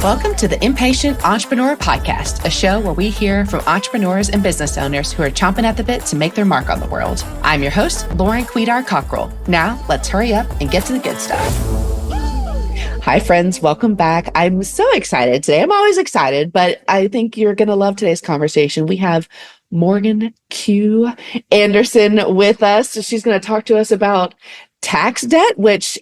Welcome to the Impatient Entrepreneur Podcast, a show where we hear from entrepreneurs and business owners who are chomping at the bit to make their mark on the world. I'm your host, Lauren Quidar-Cockrell. Now, let's hurry up and get to the good stuff. Hi, friends. Welcome back. I'm so excited today. I'm always excited, but I think you're going to love today's conversation. We have Morgan Q. Anderson with us. So she's going to talk to us about tax debt, which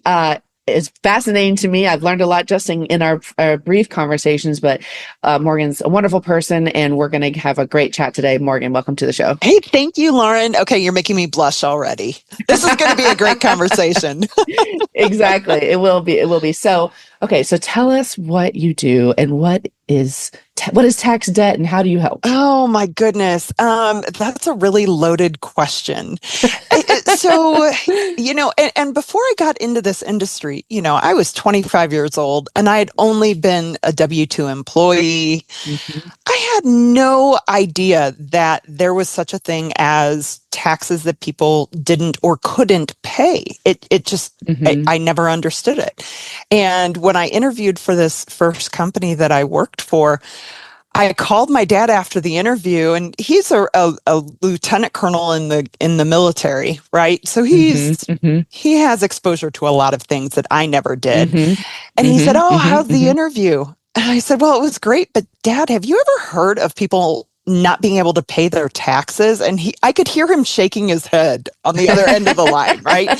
is fascinating to me. I've learned a lot just in our brief conversations, but Morgan's a wonderful person, and we're going to have a great chat today. Morgan, welcome to the show. Hey, thank you, Lauren. Okay, you're making me blush already. This is going to be a great conversation. Exactly. It will be. It will be. So, okay. So tell us what you do and what is tax debt and how do you help? Oh my goodness. That's a really loaded question. So, and before I got into this industry, I was 25 years old and I had only been a W-2 employee. Mm-hmm. I had no idea that there was such a thing as taxes that people didn't or couldn't pay. It just, mm-hmm. I never understood it. And when I interviewed for this first company that I worked for, I called my dad after the interview, and he's a lieutenant colonel in the military, right? So he has exposure to a lot of things that I never did. Mm-hmm. And he said, "Oh, how's the interview?" And I said, "Well, it was great, but Dad, have you ever heard of people not being able to pay their taxes?" And I could hear him shaking his head on the other end of the line, right?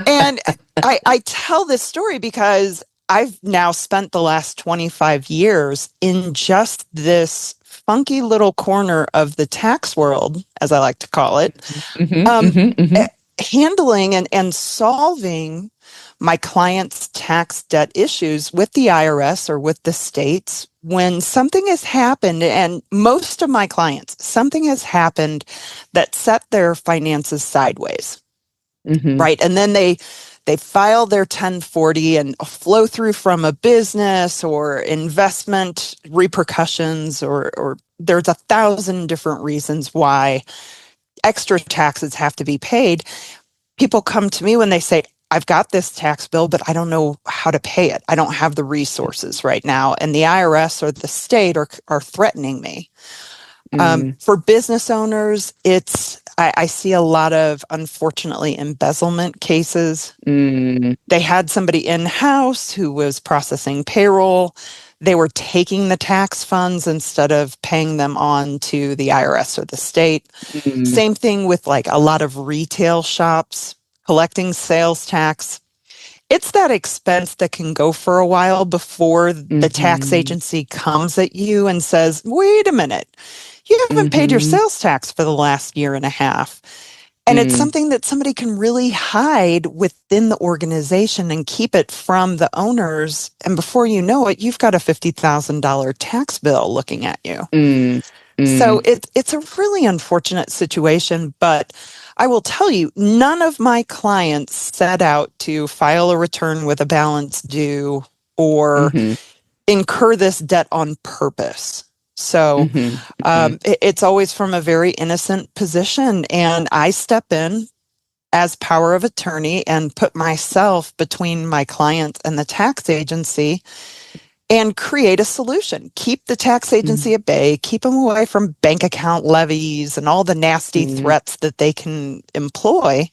And I tell this story because I've now spent the last 25 years in just this funky little corner of the tax world, as I like to call it, handling and solving my clients' tax debt issues with the IRS or with the states when something has happened, and most of my clients, something has happened that set their finances sideways, right? And then they file their 1040 and flow through from a business or investment repercussions, or there's 1,000 different reasons why extra taxes have to be paid. People come to me when they say, "I've got this tax bill, but I don't know how to pay it. I don't have the resources right now. And the IRS or the state are threatening me." For business owners, I see a lot of, unfortunately, embezzlement cases. They had somebody in-house who was processing payroll. They were taking the tax funds instead of paying them on to the IRS or the state. Same thing with a lot of retail shops collecting sales tax. It's that expense that can go for a while before the tax agency comes at you and says, "Wait a minute, you haven't paid your sales tax for the last year and a half." And it's something that somebody can really hide within the organization and keep it from the owners. And before you know it, you've got a $50,000 tax bill looking at you. So it's a really unfortunate situation, but I will tell you, none of my clients set out to file a return with a balance due or incur this debt on purpose. So it's always from a very innocent position. And I step in as power of attorney and put myself between my client and the tax agency and create a solution. Keep the tax agency at bay, keep them away from bank account levies and all the nasty threats that they can employ.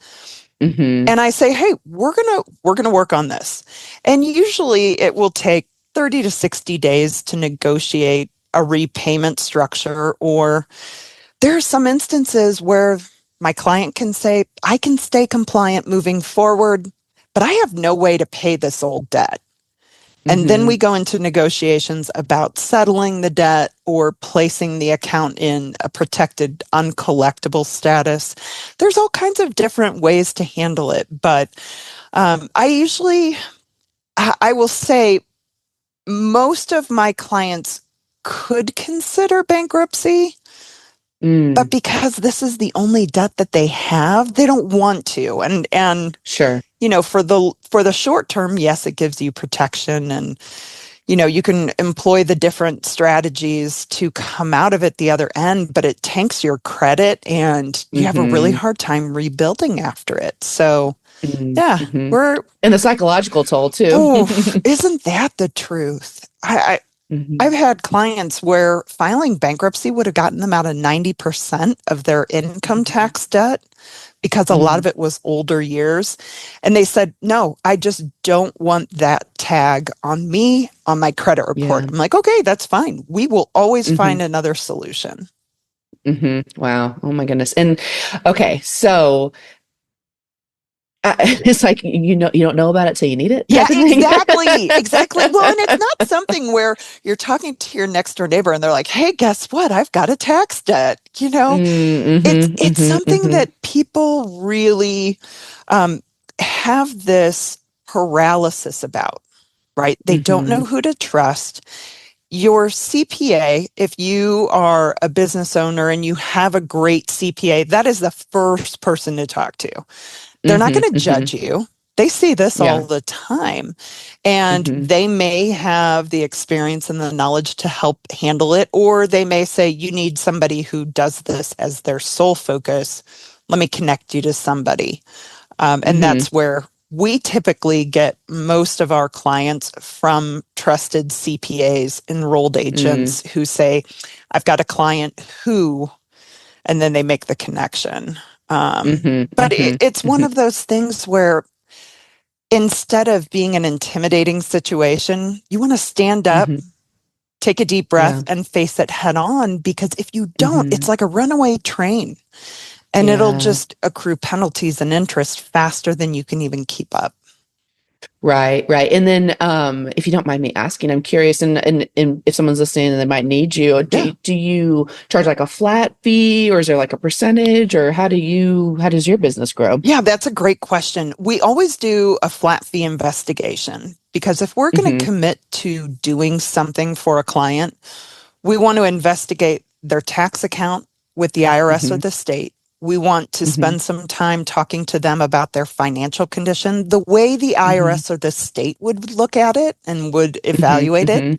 And I say, "Hey, we're gonna work on this." And usually it will take 30 to 60 days to negotiate a repayment structure, or there are some instances where my client can say, "I can stay compliant moving forward, but I have no way to pay this old debt." And then we go into negotiations about settling the debt or placing the account in a protected uncollectible status. There's all kinds of different ways to handle it. But I will say most of my clients could consider bankruptcy, but because this is the only debt that they have, they don't want to. And sure. For the short term, yes, it gives you protection, and you can employ the different strategies to come out of it the other end, but it tanks your credit and you have a really hard time rebuilding after it. So Yeah, Mm-hmm. we're, And the psychological toll too. oh, isn't that the truth? I've Mm-hmm. had clients where filing bankruptcy would have gotten them out of 90% of their income Mm-hmm. tax debt because a lot Mm-hmm. of it was older years. And they said, no, I just don't want that tag on me on my credit report. Yeah. I'm like, okay, that's fine. We will always Mm-hmm. find another solution. Mm-hmm. Wow. Oh my goodness. And okay, so it's like you don't know about it till you need it, Yeah, type of thing. exactly. Exactly. Well, and it's not something where you're talking to your next door neighbor and they're like, hey, guess what? I've got a tax debt. It's Mm-hmm. it's Mm-hmm. something Mm-hmm. that people really um, have this paralysis about, right? They don't Mm-hmm. know who to trust. Your CPA, if you are a business owner and you have a great CPA, that is the first person to talk to. They're not going Mm-hmm. to Mm-hmm. judge you. They see this all Yeah. the time. And Mm-hmm. they may have the experience and the knowledge to help handle it, or they may say, you need somebody who does this as their sole focus. Let me connect you to somebody. And Mm-hmm. that's where we typically get most of our clients from trusted CPAs, enrolled agents who say, I've got a client who, and then they make the connection. Mm-hmm. But Mm-hmm. it's one Mm-hmm. of those things where instead of being an intimidating situation, you want to stand up, Mm-hmm. take a deep breath, Yeah. and face it head on. Because if you don't, Mm-hmm. it's like a runaway train and it'll Yeah. just accrue penalties and interest faster than you can even keep up. Right, right. And then if you don't mind me asking, I'm curious and if someone's listening and they might need you, Yeah. do you charge like a flat fee or is there like a percentage or how does your business grow? Yeah, that's a great question. We always do a flat fee investigation because if we're going to Mm-hmm. commit to doing something for a client, we want to investigate their tax account with the IRS or Mm-hmm. the state. We want to Mm-hmm. spend some time talking to them about their financial condition, the way the Mm-hmm. IRS or the state would look at it and would Mm-hmm. evaluate it. Mm-hmm.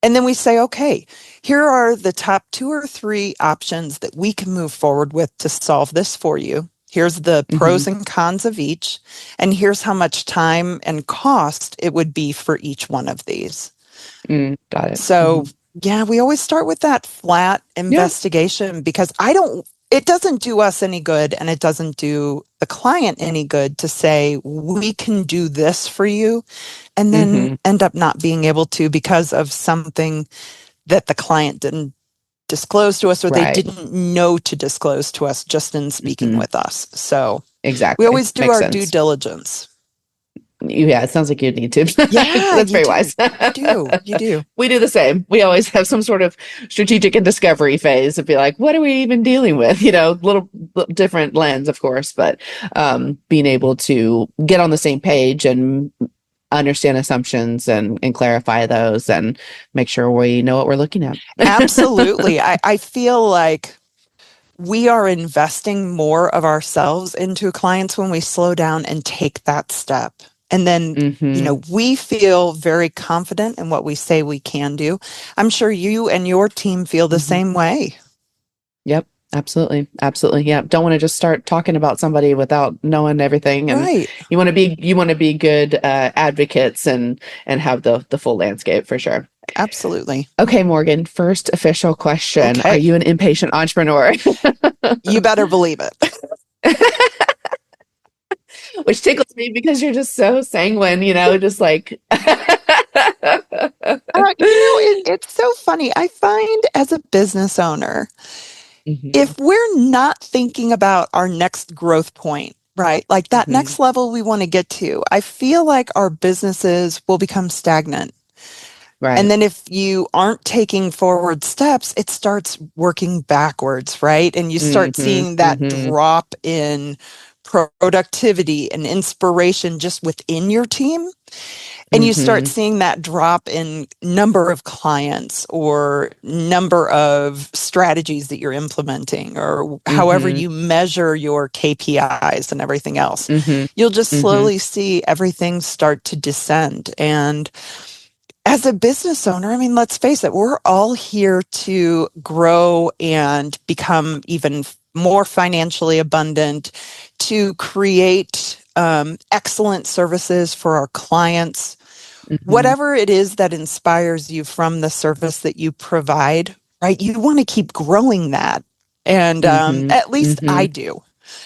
And then we say, okay, here are the top 2 or 3 options that we can move forward with to solve this for you. Here's the Mm-hmm. pros and cons of each. And here's how much time and cost it would be for each one of these. Got it. So, Mm-hmm. yeah, we always start with that flat Yeah. investigation because it doesn't do us any good and it doesn't do the client any good to say, we can do this for you and then Mm-hmm. end up not being able to because of something that the client didn't disclose to us or they Right. didn't know to disclose to us just in speaking Mm-hmm. with us. So we Exactly. always do Makes our due sense. diligence. Yeah, it sounds like you need to. Yeah, That's you very do. wise. You do. You do. We do the same. We always have some sort of strategic and discovery phase of be like, what are we even dealing with? Little different lens, of course, but being able to get on the same page and understand assumptions and clarify those and make sure we know what we're looking at. Absolutely. I feel like we are investing more of ourselves into clients when we slow down and take that step. And then, Hmm. we feel very confident in what we say we can do. I'm sure you and your team feel the Hmm. same way. Yep. Absolutely. Absolutely. Yeah. Don't want to just start talking about somebody without knowing everything. And Right. you want to be good advocates and have the full landscape for sure. Absolutely. Okay, Morgan, first official question. Are Okay. you an impatient entrepreneur? You better believe it. Which tickles me because you're just so sanguine, just like It's so funny. I find as a business owner, Mhm. if we're not thinking about our next growth point, right? Like that Mhm. next level we want to get to, I feel like our businesses will become stagnant. And Right. then if you aren't taking forward steps, it starts working backwards, right? And you start Mhm. seeing that Mhm. drop in productivity and inspiration just within your team. And you start Mhm. seeing that drop in number of clients or number of strategies that you're implementing or however Mhm. you measure your KPIs and everything else. Mhm. You'll just Mhm. slowly see everything start to descend. And as a business owner, I mean, let's face it, we're all here to grow and become even more financially abundant, to create excellent services for our clients. Mm-hmm. Whatever it is that inspires you from the service that you provide, right? You want to keep growing that. And Mm-hmm. at least I Mm-hmm. do.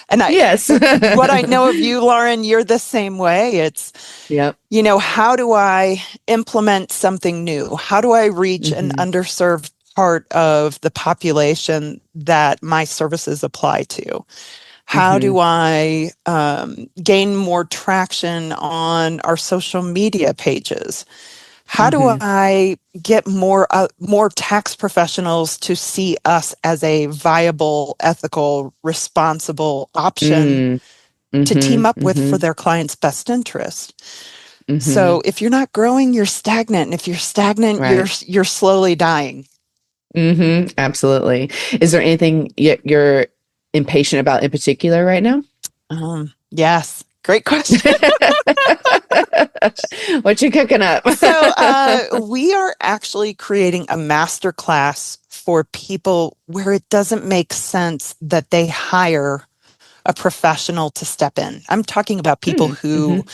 And Yes. what I know of you, Lauren, you're the same way. It's, Yep. how do I implement something new? How do I reach an Mm-hmm. underserved part of the population that my services apply to? How Mm-hmm. do I gain more traction on our social media pages? How do Mm-hmm. I get more tax professionals to see us as a viable, ethical, responsible option Mm-hmm. to team up with Mm-hmm. for their client's best interest? Mm-hmm. So if you're not growing, you're stagnant. And if you're stagnant, Right. you're slowly dying. Mm-hmm. Absolutely. Is there anything you're impatient about in particular right now? Yes, great question. What you cooking up? So we are actually creating a master class for people where it doesn't make sense that they hire a professional to step in. I'm talking about people Mm-hmm. who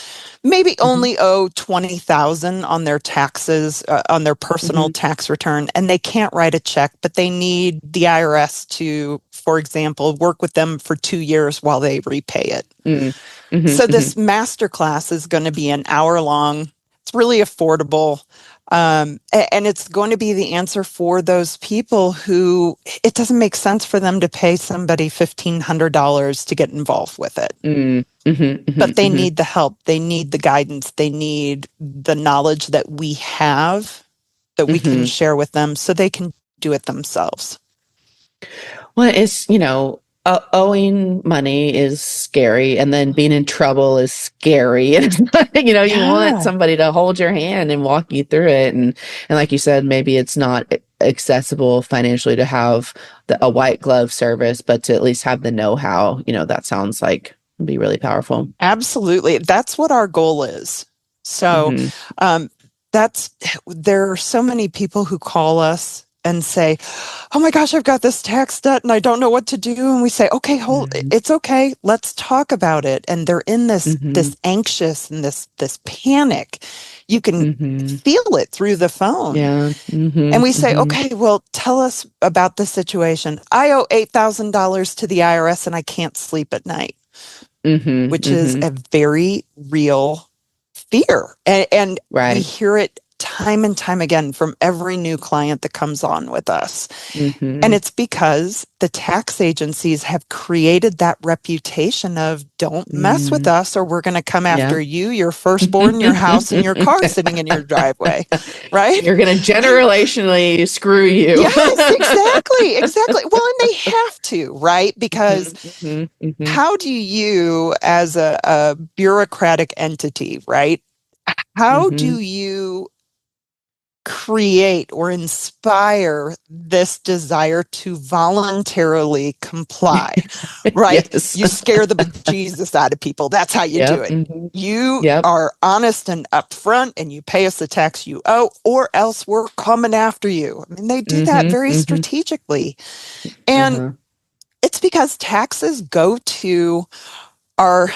maybe Mm-hmm. only owe 20,000 on their taxes, on their personal Mm-hmm. tax return, and they can't write a check, but they need the IRS to, for example, work with them for 2 years while they repay it. Mm-hmm. So Mm-hmm. this master class is going to be an hour long. It's really affordable. And it's going to be the answer for those people who it doesn't make sense for them to pay somebody $1,500 to get involved with it. Mm-hmm. But they Mm-hmm. need the help. They need the guidance. They need the knowledge that we have that we can Mm-hmm. share with them so they can do it themselves. Well, it's, owing money is scary, and then being in trouble is scary. And it's like, you want Yeah. somebody to hold your hand and walk you through it. And like you said, maybe it's not accessible financially to have a white glove service, but to at least have the know-how, that sounds like would be really powerful. Absolutely. That's what our goal is. So Mm-hmm. um, there are so many people who call us and say, "Oh my gosh, I've got this tax debt and I don't know what to do." And we say, "Okay, Mm-hmm. it's okay. Let's talk about it." And they're in Mm-hmm. this anxious and this panic. You can Mm-hmm. feel it through the phone. Yeah. And Mm-hmm. we say, Mm-hmm. "Okay, well, tell us about the situation. I owe $8,000 to the IRS and I can't sleep at night," Mm-hmm. which is Mm-hmm. a very real fear. And we Right. hear it time and time again from every new client that comes on with us. And Mm-hmm. it's because the tax agencies have created that reputation of don't mess with Mm-hmm. us or we're going to come Yeah. after you, your firstborn, your house, and your car sitting in your driveway, right? You're going to generationally screw you. Yes, exactly, exactly. Well, and they have to, right? Because Mhm, mhm, how do you, as a bureaucratic entity, right? How do mhm, you create or inspire this desire to voluntarily comply, right? yes. You scare the bejesus out of people. That's how you do Yep. it. Mhm, You yep. are honest and upfront and you pay us the tax you owe, or else we're coming after you. I mean, they do that Mhm, very mhm. strategically. And Uh-huh. it's because taxes go to our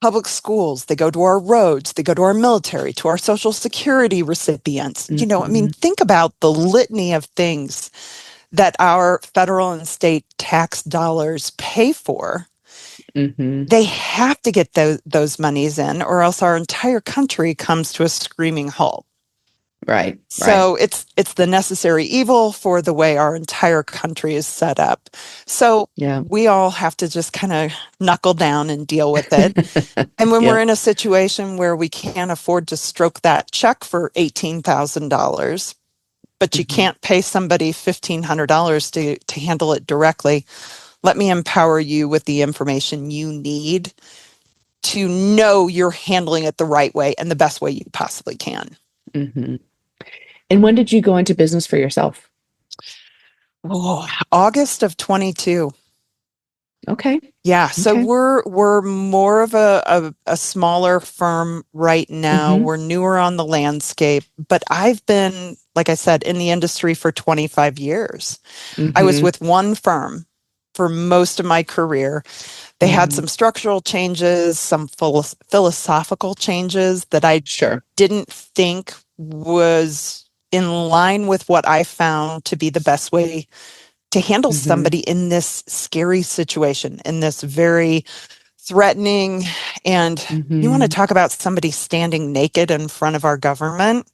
public schools, they go to our roads, they go to our military, to our social security recipients. I mean, Mhm, think about the litany of things that our federal and state tax dollars pay for. mhm. They have to get those monies in, or else our entire country comes to a screaming halt. Right, right. So it's the necessary evil for the way our entire country is set up. So Yeah. we all have to just kind of knuckle down and deal with it. And when we're Yep. in a situation where we can't afford to stroke that check for $18,000, but you Mhm, can't pay somebody $1,500 to handle it directly, let me empower you with the information you need to know you're handling it the right way and the best way you possibly can. mhm. And when did you go into business for yourself? Oh, August of 22. Okay. Yeah, so Okay. we're more of a smaller firm right now. Mhm, We're newer on the landscape, but I've been, like I said, in the industry for 25 years. I was mhm, with one firm for most of my career. They had Mm-hmm. some structural changes, some philosophical changes that I Sure. didn't think was in line with what I found to be the best way to handle Mm-hmm. somebody in this scary situation, in this very threatening. And you want to Mm-hmm. talk about somebody standing naked in front of our government?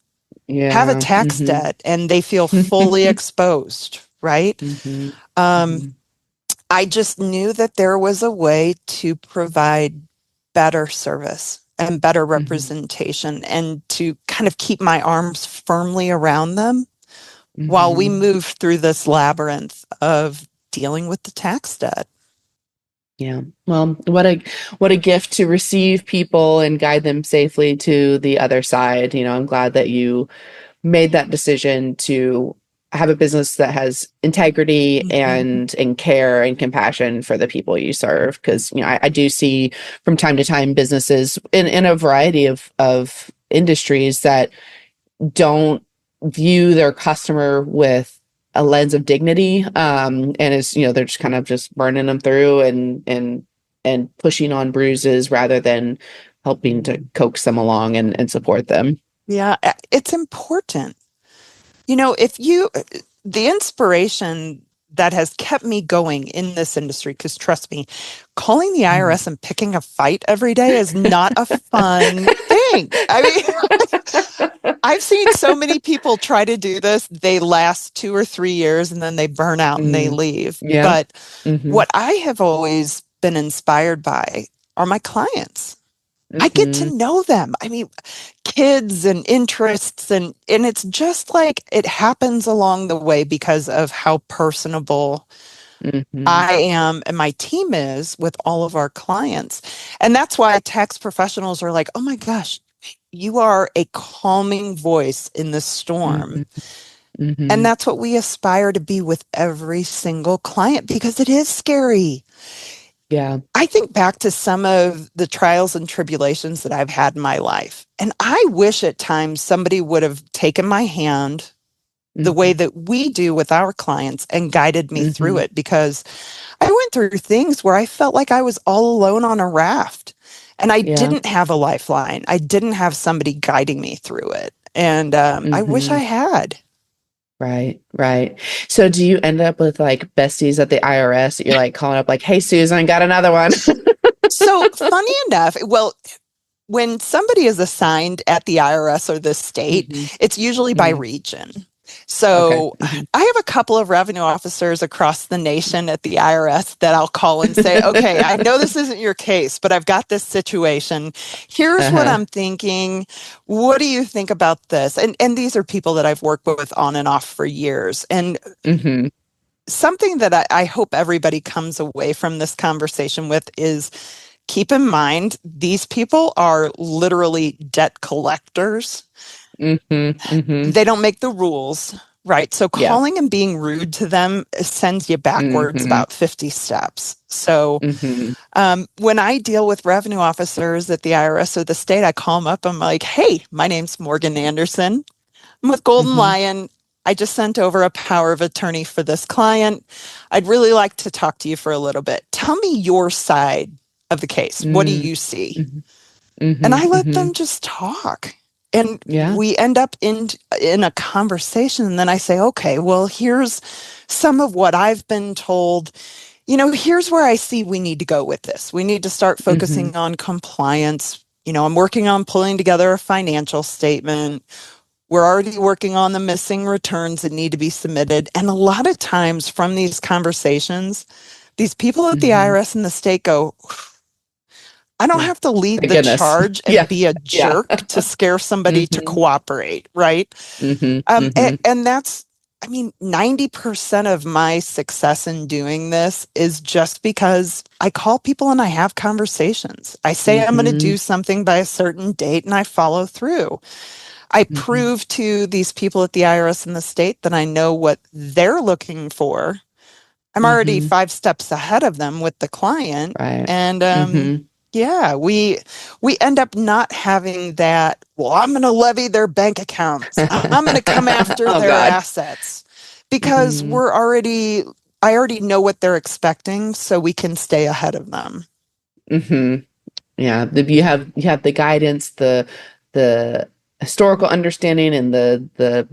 Have a Yeah. tax Mm-hmm. debt and they feel fully exposed, right? Mm-hmm. Um, Mm-hmm. I just knew that there was a way to provide better service and better Mm-hmm. representation and to kind of keep my arms firmly around them while we Mm-hmm. move through this labyrinth of dealing with the tax debt. Yeah. Well, what a gift to receive people and guide them safely to the other side. I'm glad that you made that decision to have a business that has integrity Mhm. and care and compassion for the people you serve. Because I do see from time to time businesses in a variety of industries that don't view their customer with a lens of dignity, and is they're just kind of just burning them through and pushing on bruises rather than helping to coax them along and support them. Yeah, it's important. If the inspiration that has kept me going in this industry, because trust me, calling the IRS and picking a fight every day is not a fun thing. I mean, I've seen so many people try to do this. They last 2 or 3 years and then they burn out and they Mm, leave. yeah. But Mm-hmm. what I have always been inspired by are my clients. I get to Mm-hmm. know them. I mean, kids and interests and it's just like it happens along the way because of how personable Mm-hmm. I am and my team is with all of our clients. And that's why tax professionals are like, "Oh my gosh, you are a calming voice in the storm." Mm-hmm. And Mm-hmm. that's what we aspire to be with every single client because it is scary. Yeah. I think back to some of the trials and tribulations that I've had in my life. And I wish at times somebody would have taken my hand the way Mm-hmm. that we do with our clients and guided me through Mm-hmm. it because I went through things where I felt like I was all alone on a raft and I Yeah. didn't have a lifeline. I didn't have somebody guiding me through it. And I wish I Mm-hmm. had. Right, right. So do you end up with like besties at the IRS that you're like calling up like, "Hey Susan, got another one." So funny enough, well, when somebody is assigned at the IRS or the state, Mm-hmm. it's usually by Mm-hmm. region. Okay. So I have a couple of revenue officers across the nation at the IRS that I'll call and say, okay, I know this isn't your case, but I've got this situation. Here's what Uh-huh. I'm thinking. What do you think about this? And these are people that I've worked with on and off for years. And Mm-hmm. something that I hope everybody comes away from this conversation with is keep in mind, these people are literally debt collectors. Mm-hmm. Mm-hmm. They don't make the rules, right? So Yeah. calling and being rude to them sends you backwards Mm-hmm. about 50 steps. So Mm-hmm. when I deal with revenue officers at the IRS or the state, I call them up. I'm like, hey, my name's Morgan Anderson. I'm with Golden Mm-hmm. Lion. I just sent over a power of attorney for this client. I'd really like to talk to you for a little bit. Tell me your side of the case. What do you see? Mm-hmm. And Mm-hmm. I let Mm-hmm. them just talk. And Yeah. we end up in a conversation. And then I say, okay, well, here's some of what I've been told. Here's where I see we need to go with this. We need to start Mm-hmm. focusing on compliance. I'm working on pulling together a financial statement. We're already working on the missing returns that need to be submitted. And a lot of times from these conversations, these people at the Mm-hmm. IRS and the state go, I don't Yeah. have to lead Thank the goodness. charge and Yeah. be a Yeah. jerk to scare somebody to Mm-hmm. cooperate, right? Mm-hmm. And, Mm-hmm. and that's, I mean, 90% of my success in doing this is just because I call people and I have conversations. I say I'm going to Mm-hmm. do something by a certain date and I follow through. I Mm-hmm. prove to these people at the IRS and the state that I know what they're looking for. I'm already Mm-hmm. 5 steps ahead of them with the client. Right. And Mm-hmm. yeah, we end up not having that, well, I'm going to levy their bank accounts. I'm going to come after Oh their God. assets because Mm-hmm. we're already I already know what they're expecting, so we can stay ahead of them. Mm-hmm. Yeah. You have the guidance, the historical understanding, and the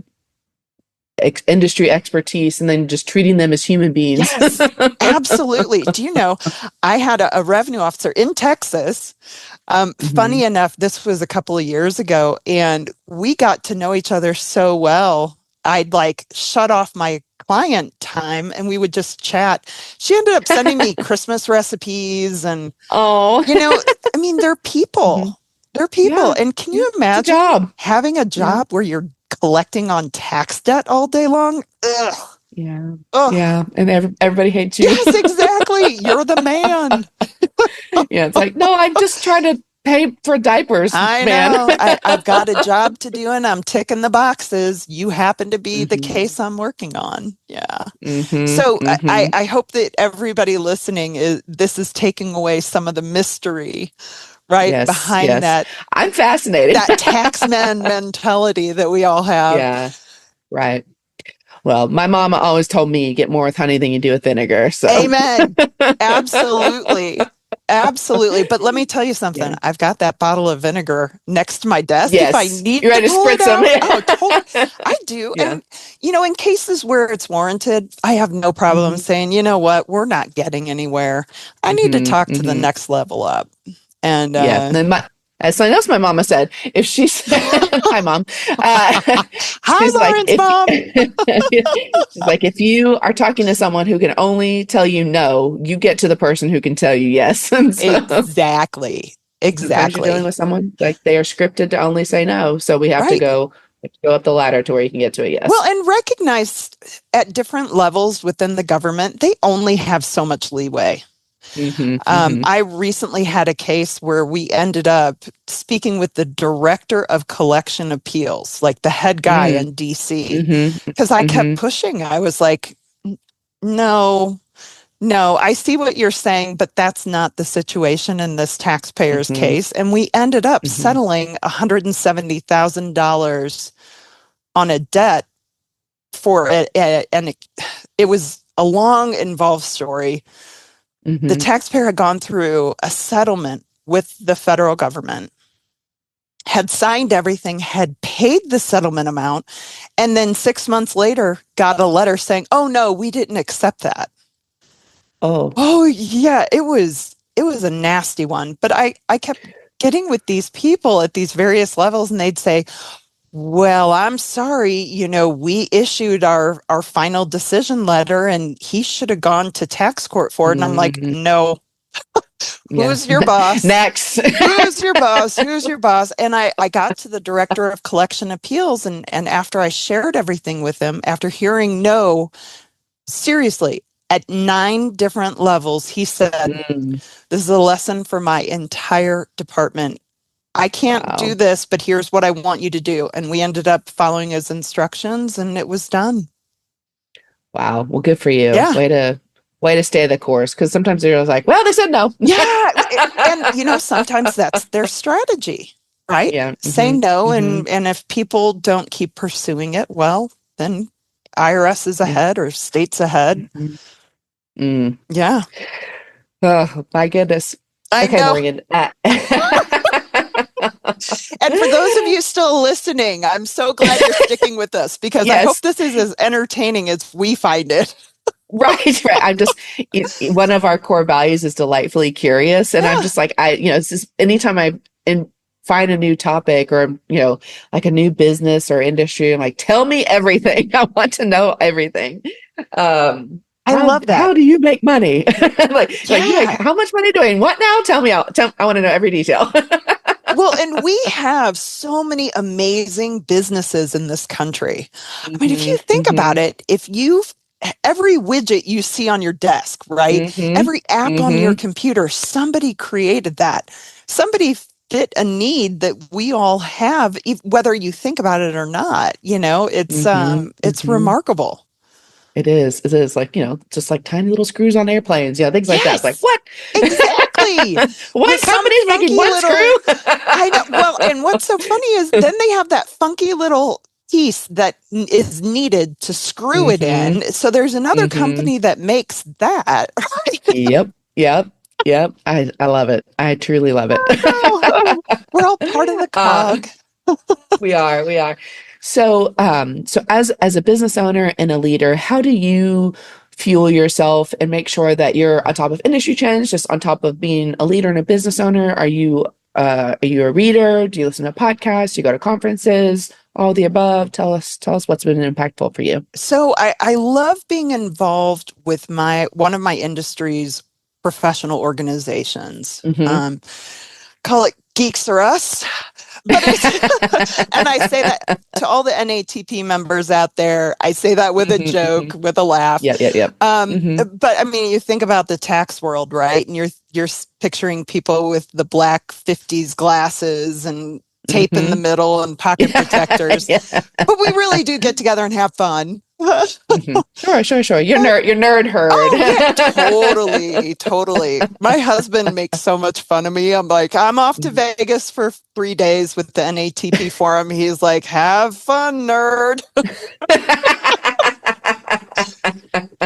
industry expertise, and then just treating them as human beings. Yes, absolutely. Do you know, I had a revenue officer in Texas. Mm-hmm. Funny enough, this was a couple of years ago, and we got to know each other so well. I'd like shut off my client time and we would just chat. She ended up sending me Christmas recipes and, Oh. I mean, they're Hmm. people. They're people. Yeah. And can Yeah. you It's a imagine job. having a Yeah. job where you're collecting on tax debt all day long? Ugh. Yeah. Ugh. Yeah. And everybody hates you. Yes, exactly. You're the man. Yeah. It's like, no, I'm just trying to pay for diapers, I man. know. I've got a job to do and I'm ticking the boxes. You happen to be the Hmm. case I'm working on. Yeah. Hmm. So Hmm. I hope that everybody listening this is taking away some of the mystery, right, Yes. behind Yes. I'm fascinated. that taxman mentality that we all have. Yeah. Right. Well, my mama always told me you get more with honey than you do with vinegar. So, Amen. Absolutely. Absolutely. But let me tell you something. yeah. I've got that bottle of vinegar next to my desk. If I Yes. need You to ready to pull it spritz them? out, oh, totally. I do. Yeah. And, in cases where it's warranted, I have no problem Hmm. saying, you know what, we're not getting anywhere. I need to Hmm. talk to the Hmm. next level up. And, Yeah. And then as something else my mama said, if she's, hi mom, hi, she's like, Lauren's mom. she's like, if you are talking to someone who can only tell you no, you get to the person who can tell you yes. And so Exactly. sometimes you're dealing Exactly. with someone like they are scripted to only say no. So we have to Right. go up the ladder to where you can get to a Well, yes. and recognize at different levels within the government, they only have so much leeway. Hmm. Hmm. I recently had a case where we ended up speaking with the director of collection appeals, like the head guy Hmm. in DC, Hmm. because I kept Hmm. pushing. I was like, no, no, I see what you're saying, but that's not the situation in this taxpayer's Hmm. case. And we ended up Hmm. settling $170,000 on a debt for it. And it was a long, involved story. The Hmm. taxpayer had gone through a settlement with the federal government, had signed everything, had paid the settlement amount, and then 6 months later got a letter saying, oh no, we didn't accept that. Oh. Oh yeah, it was a nasty one. But I kept getting with these people at these various levels and they'd say, well, I'm sorry, we issued our final decision letter and he should have gone to tax court for it. And I'm like, Hmm. no, Yeah. who's your boss? Next. Who's your boss? Who's your boss? And I got to the director of collection appeals and after I shared everything with him, after hearing no, seriously, at 9 different levels, he said, Mm. this is a lesson for my entire department. I can't do Wow. this, but here's what I want you to do. And we ended up following his instructions and it was done. Wow. Well, good for you. Yeah. Way to stay the course. Because sometimes they're just like, well, they said no. Yeah. And, sometimes that's their strategy, right? Yeah. Say Hmm. no. Hmm. And if people don't keep pursuing it, well, then IRS is Yeah. ahead or states ahead. Hmm. Mm. Yeah. Oh, my goodness. I Okay, know. Morgan. And for those of you still listening, I'm so glad you're sticking with us because I hope Yes. this is as entertaining as we find it. Right. Right. One of our core values is delightfully curious. And I'm Yeah. just like, it's just anytime find a new topic or, like a new business or industry, I'm like, tell me everything. I want to know everything. I love that. How do you make money? like you make Yeah. how much money doing what now? Tell me out. I want to know every detail. Well, and we have so many amazing businesses in this country. I mean, if you think about Hmm. it, every widget you see on your desk, right? Hmm. Every app on your Hmm. computer, somebody created that. Somebody fit a need that we all have, whether you think about it or not. It's Hmm. it's Hmm. remarkable. It is. It is like, just like tiny little screws on airplanes, things like that. It's like, Yes, what? exactly. What With some company's making funky one little, screw? I know. Well, and what's so funny is then they have that funky little piece that is needed to screw it Mm-hmm. in. So there's another Mm-hmm. company that makes that. Right? Yep. Yep. Yep. I love it. I truly love it. Oh, no. We're all part of the uh, cog. we are. So as a business owner and a leader, how do you fuel yourself and make sure that you're on top of industry trends, just on top of being a leader and a business owner? Are you a reader? Do you listen to podcasts? Do you go to conferences? All the above. Tell us what's been impactful for you. So I love being involved with one of my industry's professional organizations. Mm-hmm. Call it Geeks or Us. But it's, and I say that to all the NATP members out there, I say that with a Mm-hmm, joke, mm-hmm. with a laugh. Yep. Mm-hmm. But I mean, you think about the tax world, right? And you're picturing people with the black 50s glasses and tape in the Mm-hmm. middle and pocket protectors. Yeah. But we really do get together and have fun. Mm-hmm. Sure. Your nerd herd. Oh yeah, totally. My husband makes so much fun of me. I'm like, I'm off to Vegas for 3 days with the NATP forum. He's like, have fun, nerd.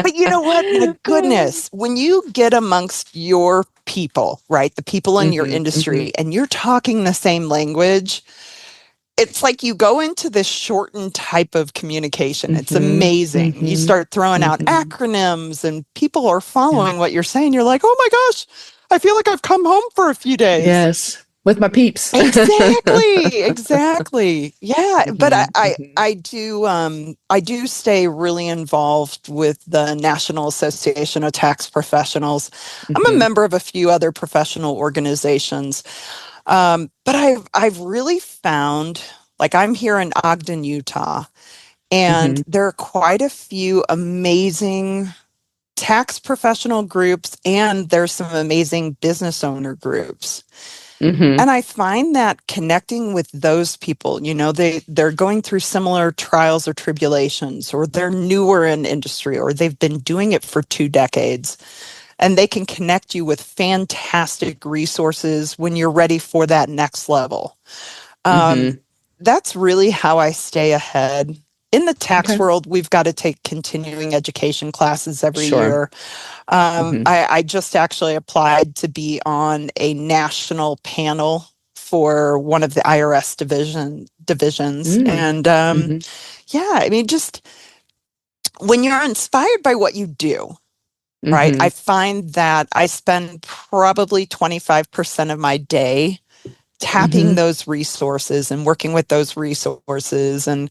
But you know what? My goodness, when you get amongst your people, right? The people in your Mm-hmm, mm-hmm, industry, and you're talking the same language, it's like you go into this shortened type of communication. It's mm-hmm, amazing. You mm-hmm, start throwing out mm-hmm. acronyms and people are Yeah. following what you're saying. You're like, oh my gosh, I feel like I've come home for a few days. Yes, with my peeps. Exactly. Yeah. But Mm-hmm, mm-hmm, I do stay really involved with the National Association of Tax Professionals. I'm a mm-hmm, member of a few other professional organizations. But I've really found, like I'm here in Ogden, Utah, and mm-hmm, there are quite a few amazing tax professional groups, and there's some amazing business owner groups. mm-hmm, And I find that connecting with those people, they're going through similar trials or tribulations, or they're newer in industry, or they've been doing it for 2 decades, and they can connect you with fantastic resources when you're ready for that next level. Um, mm-hmm. that's really how I stay ahead. In the tax Okay. world, we've got to take continuing education classes every Sure. year. Mm-hmm, I just actually applied to be on a national panel for one of the IRS divisions. And mm-hmm, yeah, I mean, just when you're inspired by what you do, right? mm-hmm, I find that I spend probably 25% of my day tapping mm-hmm, those resources and working with those resources and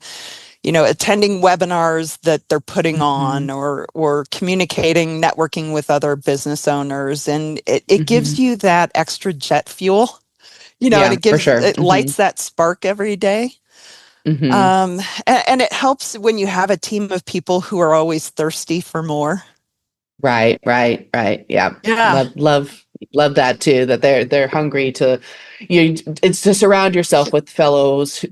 attending webinars that they're putting mm-hmm, on or communicating, networking with other business owners. And it mm-hmm. gives you that extra jet fuel, and Yeah, for sure. it Mm-hmm, lights that spark every day. mm-hmm. And it helps when you have a team of people who are always thirsty for more. Right. Yeah. Yeah. Love that too, that they're hungry to it's to surround yourself with fellows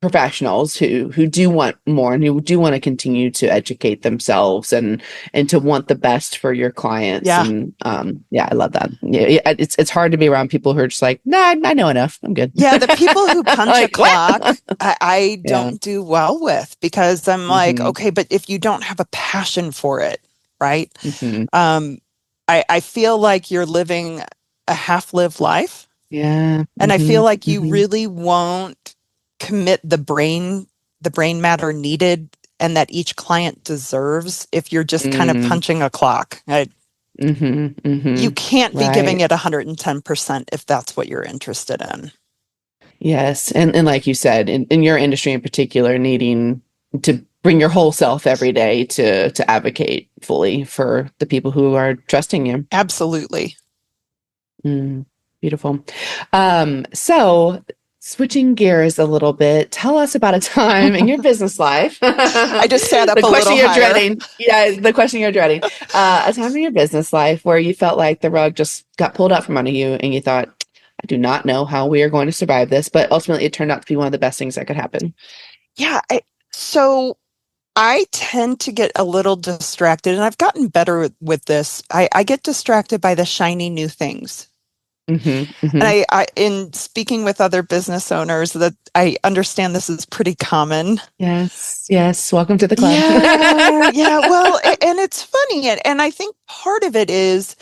professionals who do want more and who do want to continue to educate themselves and to want the best for your clients. Yeah. And yeah, I love that. Yeah, it's hard to be around people who are just like, nah, I know enough. I'm good. Yeah, the people who punch a Like, what? clock, I Yeah. don't do well with because I'm like, Mm-hmm. okay, but if you don't have a passion for it, right? Mm-hmm. Um, I feel like you're living a half-lived life, Yeah. and I feel Mm-hmm. like you Mm-hmm. really won't commit the brain matter needed and that each client deserves if you're just kind of Mm-hmm. punching a clock. Mm-hmm. You Mm-hmm. can't be giving Right. it 110% if that's what you're interested in. Yes. And like you said, in your industry in particular, needing to bring your whole self every day to advocate fully for the people who are trusting you. Absolutely. Mm, beautiful. So switching gears a little bit, tell us about a time in your business life. I just sat up The a question little you're higher. dreading. Yeah, the question you're dreading. A time in your business life where you felt like the rug just got pulled out from under you and you thought, I do not know how we are going to survive this, but ultimately it turned out to be one of the best things that could happen. Yeah. So I tend to get a little distracted, and I've gotten better with this. I get distracted by the shiny new things. And Mm-hmm. in speaking with other business owners, that I understand this is pretty common. Yes. Yes. Welcome to the club. Yeah. Well, and it's funny. And I think part of it is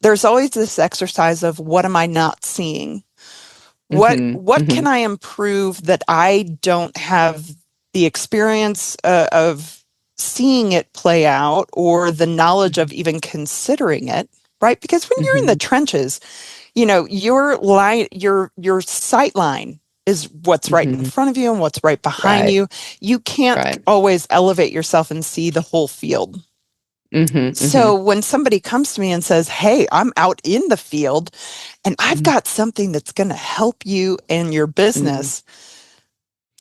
there's always this exercise of what am I not seeing? What Hmm. can I improve that I don't have the experience of seeing it play out or the knowledge of even considering it, right? Because when you're in the Hmm. trenches, your sight line is what's right in Hmm. front of you and what's right behind Right. you. You can't Right. always elevate yourself and see the whole field. Hmm. So Hmm. when somebody comes to me and says, "Hey, I'm out in the field and I've got something that's going to help you in your Hmm. business,"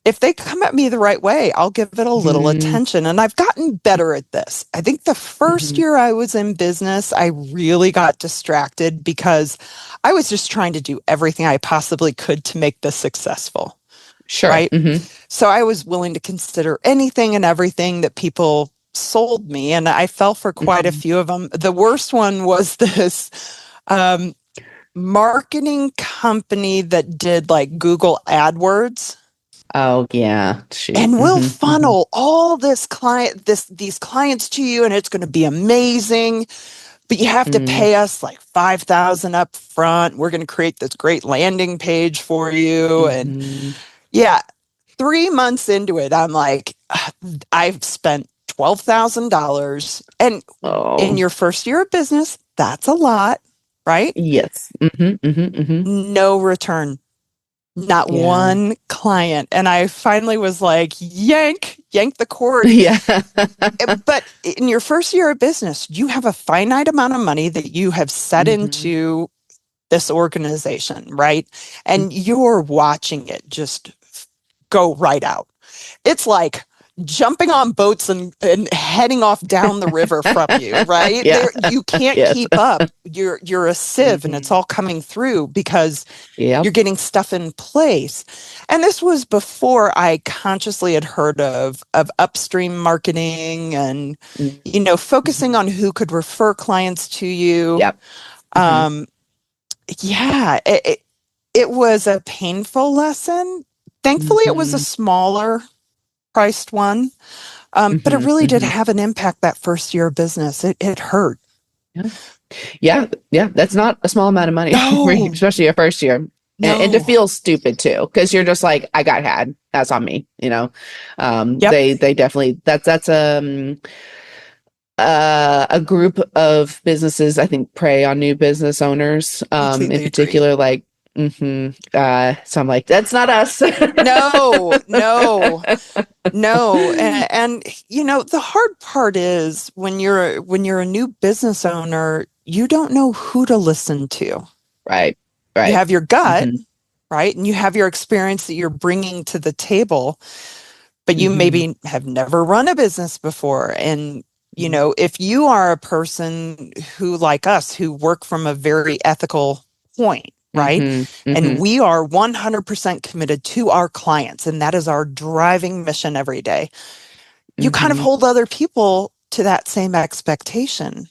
if they come at me the right way, I'll give it a little Hmm. attention. And I've gotten better at this. I think the first Hmm. year I was in business, I really got distracted because I was just trying to do everything I possibly could to make this successful. Sure. Right. Hmm. So I was willing to consider anything and everything that people sold me. And I fell for quite a Hmm. few of them. The worst one was this um, marketing company that did like Google AdWords Oh, yeah. Shoot. and we'll Hmm. Hmm. funnel all these clients to you and it's going to be amazing, but you have to Hmm. pay us like 5,000 up front. We're going to create this great landing page for you. And Hmm. yeah, 3 months into it, I'm like, I've spent $12,000. And in Oh, your first year of business, that's a lot, right? yes. Hmm. Hmm. Hmm. No return, not Yeah. one client. And I finally was like, yank the cord. Yeah. But in your first year of business, you have a finite amount of money that you have set Hmm. into this organization, right? And you're watching it just go right out. It's like jumping on boats and heading off down the river from you, right? Yeah. There you can't Yes. keep up. You're a sieve and it's Hmm. all coming through because Yep. you're getting stuff in place. And this was before I consciously had heard of upstream marketing and focusing Hmm. on who could refer clients to you. Yep. Hmm. Um, yeah, it was a painful lesson. Thankfully, it was a Hmm. smaller priced one, but it Hmm. really did Hmm. have an impact that first year of business. It hurt. Yeah. Yeah. Yeah. That's not a small amount of money, No, especially your first year. And to no. feel stupid too, because you're just like, I got had. That's on me, you know. Yep, They definitely that's a group of businesses I think prey on new business owners, in completely agree. particular, like, so I'm like, that's not us. No, no. No, and the hard part is when you're a new business owner, you don't know who to listen to. Right, You right. have your gut, Hmm. right? And you have your experience that you're bringing to the table, but you Hmm. maybe have never run a business before. And if you are a person who like us who work from a very ethical point, right? Hmm. And Hmm. we are 100% committed to our clients and that is our driving mission every day, you kind of Hmm. hold other people to that same expectation.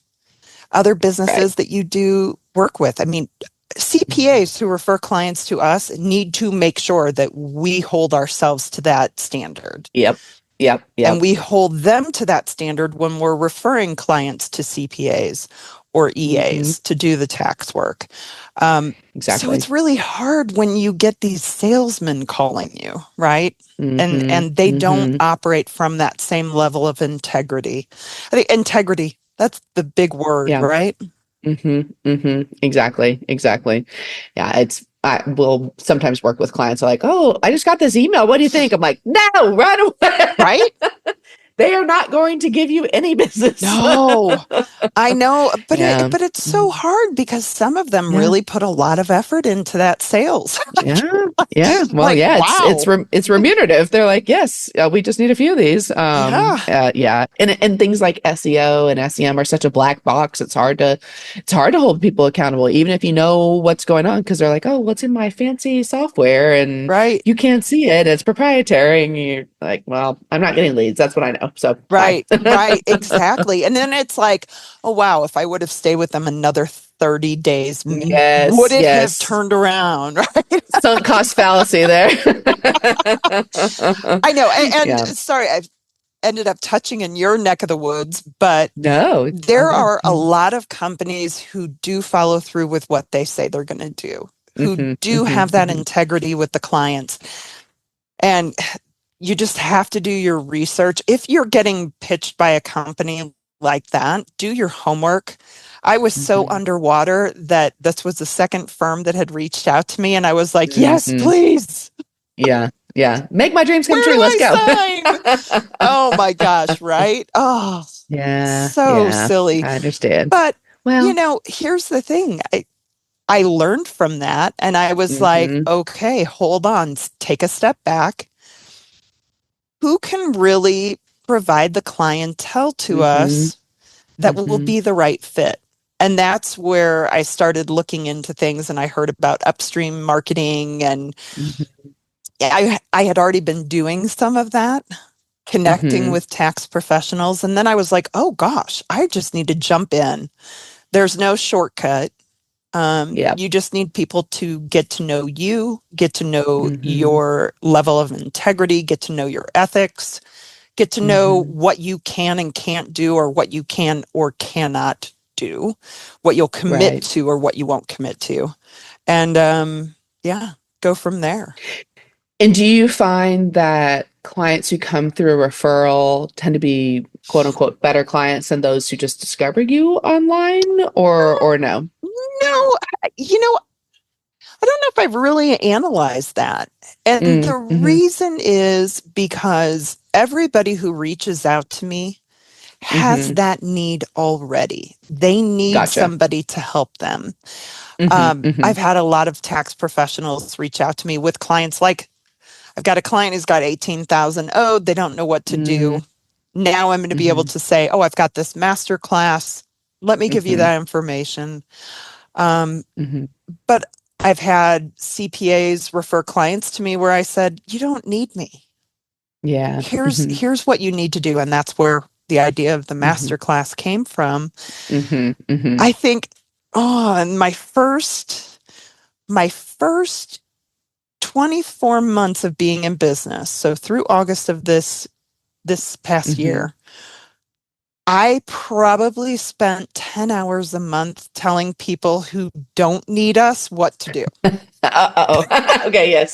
Other Right. businesses that you do work with. I mean, Mhm. CPAs who refer clients to us need to make sure that we hold ourselves to that standard. Yep. Yep. And Yep. we hold them to that standard when we're referring clients to CPAs or Hmm. EAs to do the tax work. So Exactly. it's really hard when you get these salesmen calling you, right? And Hmm. and they don't Hmm. operate from that same level of integrity. I think integrity, that's the big word, Yeah. right? Hmm. Hmm. Exactly. Exactly. Yeah. I will sometimes work with clients like, oh, I just got this email. What do you think? I'm like, no, run away. Right? They are not going to give you any business. No, I know, but Yeah. it's so Mhm. hard because some of them Yeah. really put a lot of effort into that sales. Yeah. Yeah. Well, Like, yeah, wow. it's remunerative. They're like, yes, we just need a few of these. Yeah, Yeah. And things like SEO and SEM are such a black box. It's hard to hold people accountable, even if you know what's going on, because they're like, oh, what's in my fancy software? And right. you can't see it. It's proprietary. And you're like, well, I'm not getting leads. That's what I know. So bye. Right, right, exactly. And then it's like, oh wow, if I would have stayed with them another 30 days, would Yes, it have yes. turned around? Right? Sunk cost fallacy there. I know. And Yeah. sorry, I've ended up touching in your neck of the woods, but No, it's all there good. are a lot of companies who do follow through with what they say they're going to do, who do have that integrity with the clients. And you just have to do your research. If you're getting pitched by a company like that, do your homework. I was so underwater that this was the second firm that had reached out to me, and I was like, yes, please. Yeah. Yeah. Make my dreams come Where true. do Let's go. I sign? Oh my gosh, right? Oh, Yeah. so Yeah. silly. I understand. But, Well, here's the thing. I learned from that, and I was like, okay, hold on, take a step back. Who can really provide the clientele to us that will be the right fit? And that's where I started looking into things, and I heard about upstream marketing, and I had already been doing some of that, connecting with tax professionals. And then I was like, oh gosh, I just need to jump in. There's no shortcut. yeah. You just need people to get to know you, get to know your level of integrity, get to know your ethics, get to know what you can and can't do, or what you can or cannot do, what you'll commit to or what you won't commit to. And yeah, go from there. And do you find that clients who come through a referral tend to be quote unquote better clients than those who just discover you online, or no? No, I don't know if I've really analyzed that. And the reason is because everybody who reaches out to me has that need already. They need Gotcha. somebody to help them. I've had a lot of tax professionals reach out to me with clients like, I've got a client who's got 18,000 owed. They don't know what to do. Now I'm going to be able to say, oh, I've got this master class. Let me give you that information. But I've had CPAs refer clients to me where I said, you don't need me. Yeah. Here's what you need to do. And that's where the idea of the master class came from. I think, in my first 24 months of being in business, so through August of this past year, I probably spent 10 hours a month telling people who don't need us what to do. Okay, yes.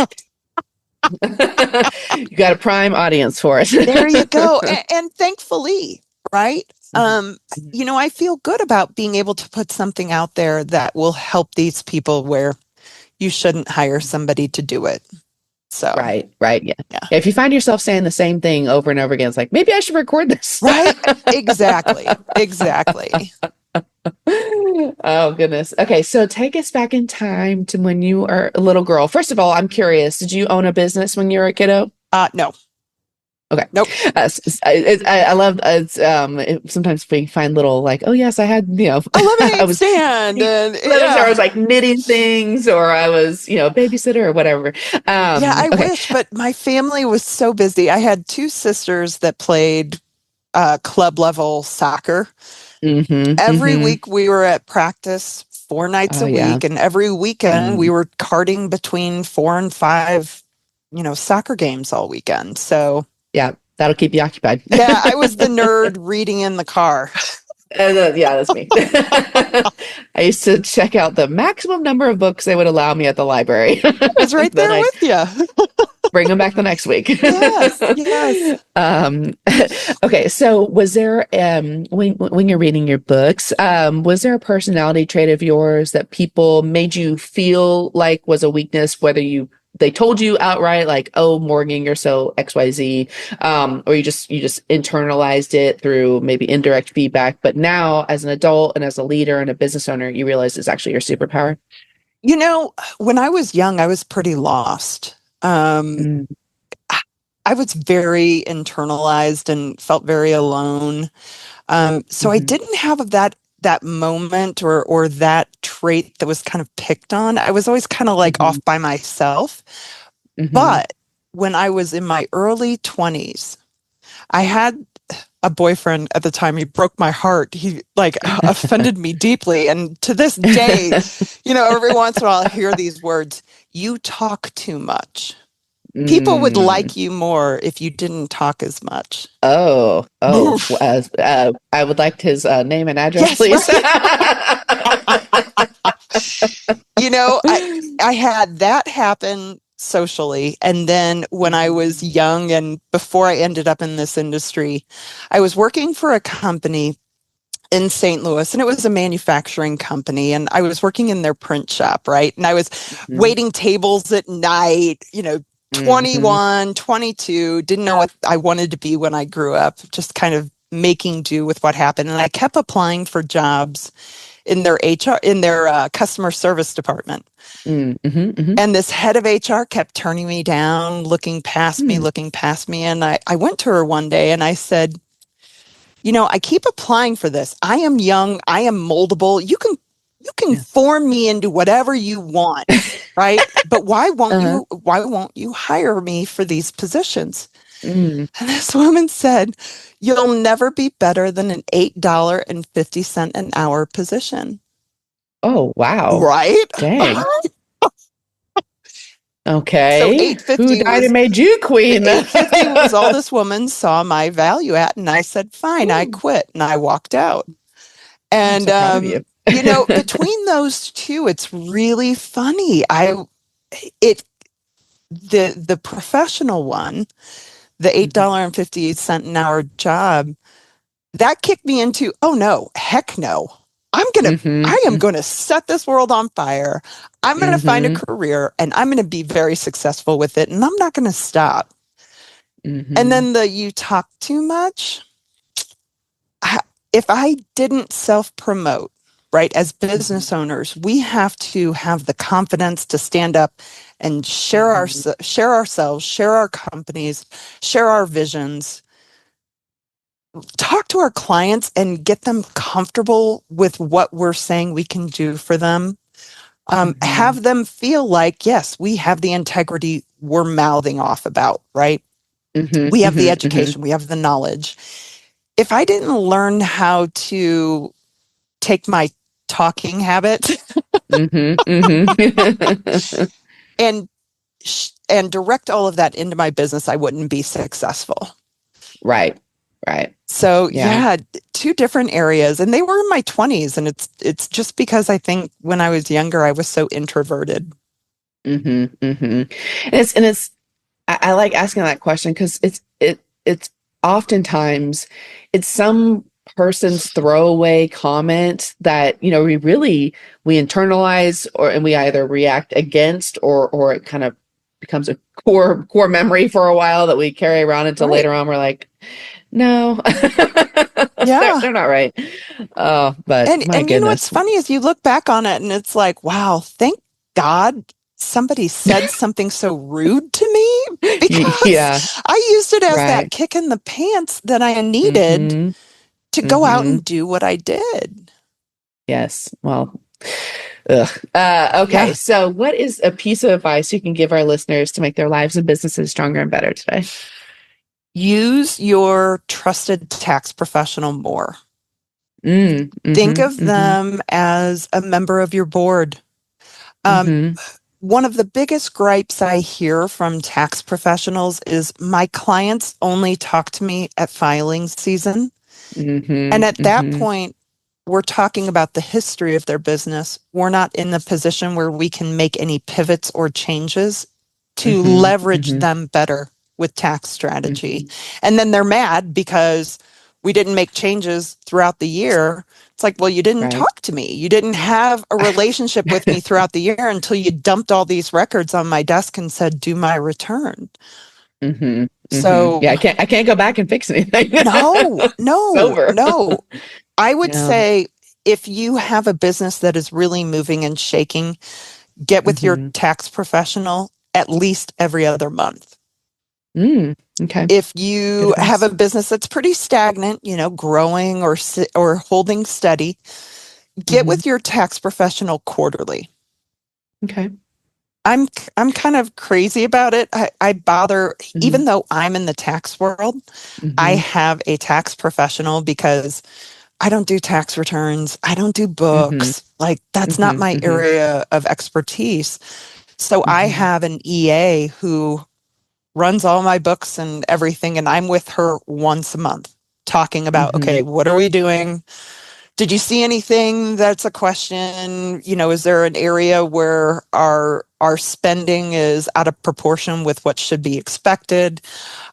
You got a prime audience for it. There you go. And thankfully, right? I feel good about being able to put something out there that will help these people where you shouldn't hire somebody to do it. So Right. Yeah. If you find yourself saying the same thing over and over again, it's like, maybe I should record this. Right? Exactly. Oh, goodness. Okay. So take us back in time to when you were a little girl. First of all, I'm curious, did you own a business when you were a kiddo? No. Okay. Nope. I love sometimes we find little like, oh yes, I had, a lemonade stand, and I was like knitting things, or I was, babysitter or whatever. I wish, but my family was so busy. I had two sisters that played club level soccer. Every week we were at practice 4 nights a week, and every weekend we were carting between 4 and 5, soccer games all weekend. So yeah, that'll keep you occupied. Yeah, I was the nerd reading in the car. Yeah, that's me. I used to check out the maximum number of books they would allow me at the library. I was right there with you. Bring them back the next week. Yes. Okay, so was there, when you're reading your books, was there a personality trait of yours that people made you feel like was a weakness, whether they told you outright, like, oh, Morgan, you're so XYZ, or you just internalized it through maybe indirect feedback, but now as an adult and as a leader and a business owner, you realize it's actually your superpower? When I was young, I was pretty lost. I was very internalized and felt very alone. So I didn't have that moment or that trait that was kind of picked on. I was always kind of like off by myself. But when I was in my early 20s, I had a boyfriend at the time. He broke my heart. He like offended me deeply. And to this day, every once in a while I hear these words, you talk too much. People would like you more if you didn't talk as much. Oh. I would like his name and address, yes, please. Right. I had that happen socially. And then when I was young and before I ended up in this industry, I was working for a company in St. Louis, and it was a manufacturing company, and I was working in their print shop, right? And I was waiting tables at night, 21, 22, didn't know what I wanted to be when I grew up, just kind of making do with what happened. And I kept applying for jobs in their customer service department. And this head of HR kept turning me down, looking past me. And I went to her one day and I said, I keep applying for this. I am young. I am moldable. You can form me into whatever you want, right? But why won't you hire me for these positions? And this woman said, you'll never be better than an $8.50 an hour position. Oh, wow. Right? Dang. Okay. So 850 Who died and made you queen? 850 was all this woman saw my value at. And I said, fine, I quit. And I walked out. And, between those two, it's really funny. The professional one, the $8.50 an hour job, that kicked me into, oh no, heck no. I am going to set this world on fire. I'm going to find a career and I'm going to be very successful with it. And I'm not going to stop. And then you talk too much. If I didn't self-promote, right, as business owners, we have to have the confidence to stand up and share ourselves, share our companies, share our visions, talk to our clients and get them comfortable with what we're saying we can do for them. Have them feel like, yes, we have the integrity we're mouthing off about, right? We have the education, we have the knowledge. If I didn't learn how to take my talking habit and direct all of that into my business, I wouldn't be successful. Right. So two different areas, and they were in my 20s, and it's just because I think when I was younger, I was so introverted. And it's I like asking that question because it's oftentimes it's some person's throwaway comment that we internalize and we either react against or it kind of becomes a core memory for a while that we carry around until later on we're like, no, they're not right. Oh, but and my goodness. What's funny is you look back on it and it's like, wow, thank God somebody said something so rude to me, because I used it as that kick in the pants that I needed to go out and do what I did. Yes. Well, okay. So what is a piece of advice you can give our listeners to make their lives and businesses stronger and better today? Use your trusted tax professional more. Think of them as a member of your board. One of the biggest gripes I hear from tax professionals is my clients only talk to me at filing season. And at that point, we're talking about the history of their business. We're not in the position where we can make any pivots or changes to leverage them better with tax strategy. And then they're mad because we didn't make changes throughout the year. It's like, well, you didn't talk to me. You didn't have a relationship with me throughout the year until you dumped all these records on my desk and said, do my return. So I can't go back and fix anything. No. I would say if you have a business that is really moving and shaking, get with your tax professional at least every other month. Okay. If you have a business that's pretty stagnant, growing or holding steady, get with your tax professional quarterly. Okay. I'm kind of crazy about it. I bother, Mm-hmm. even though I'm in the tax world, I Mm-hmm. have a tax professional because I don't do tax returns. I don't do Mm-hmm. books. Like that's not my Mm-hmm. area of expertise. So I Mm-hmm. have an EA who runs all my books and everything. And I'm with her once a month talking about, Mm-hmm. okay, what are we doing? Did you see anything that's a question? Is there an area where our spending is out of proportion with what should be expected?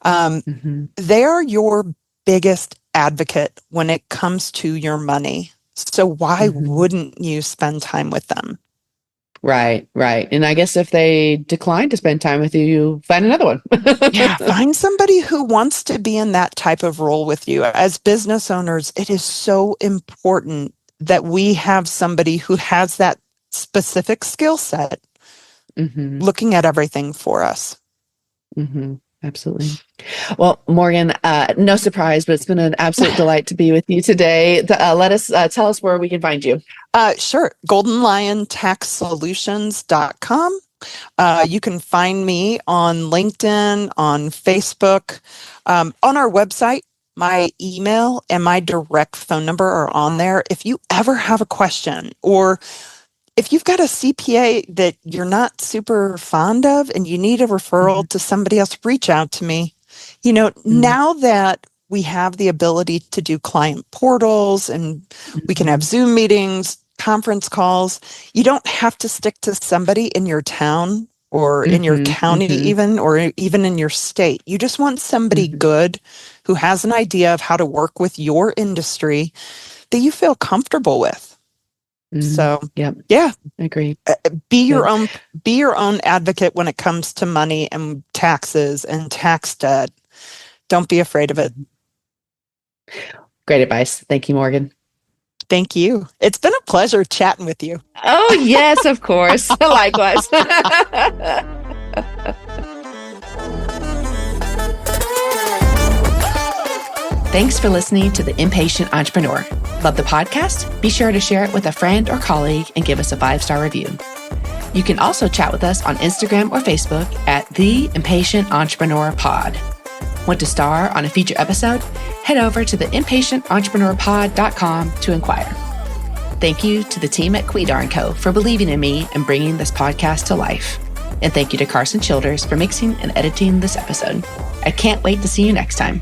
Um, Mm-hmm. they are your biggest advocate when it comes to your money. So why Mm-hmm. wouldn't you spend time with them? Right, right. And I guess if they decline to spend time with you, you find another one. Yeah, find somebody who wants to be in that type of role with you. As business owners, it is so important that we have somebody who has that specific skill set Mm-hmm. looking at everything for us. Mm-hmm. Absolutely. Well, Morgan, no surprise, but it's been an absolute delight to be with you today. Let us tell us where we can find you. Sure. goldenliontaxsolutions.com. You can find me on LinkedIn, on Facebook, on our website. My email and my direct phone number are on there. If you ever have a question, or if you've got a CPA that you're not super fond of and you need a Mm-hmm. referral to somebody else, reach out to me. Now that we have the ability to do client portals and we can have Mm-hmm. Zoom meetings, conference calls, you don't have to stick to somebody in your town or in your Mm-hmm. county, Mm-hmm. even, or even in your state. You just want somebody Mm-hmm. good who has an idea of how to work with your industry that you feel comfortable with. Mm-hmm. So, Yep. yeah, Agree. be your Yep. own be your own advocate when it comes to money and taxes and tax debt. Don't be afraid of it. Great advice. Thank you, Morgan. Thank you. It's been a pleasure chatting with you. Oh, yes, of course. Likewise. Thanks for listening to The Impatient Entrepreneur. Love the podcast? Be sure to share it with a friend or colleague and give us a 5-star review. You can also chat with us on Instagram or Facebook at The Impatient Entrepreneur Pod. Want to star on a feature episode? Head over to theimpatiententrepreneur.com to inquire. Thank you to the team at Quidar & Co. for believing in me and bringing this podcast to life. And thank you to Carson Childers for mixing and editing this episode. I can't wait to see you next time.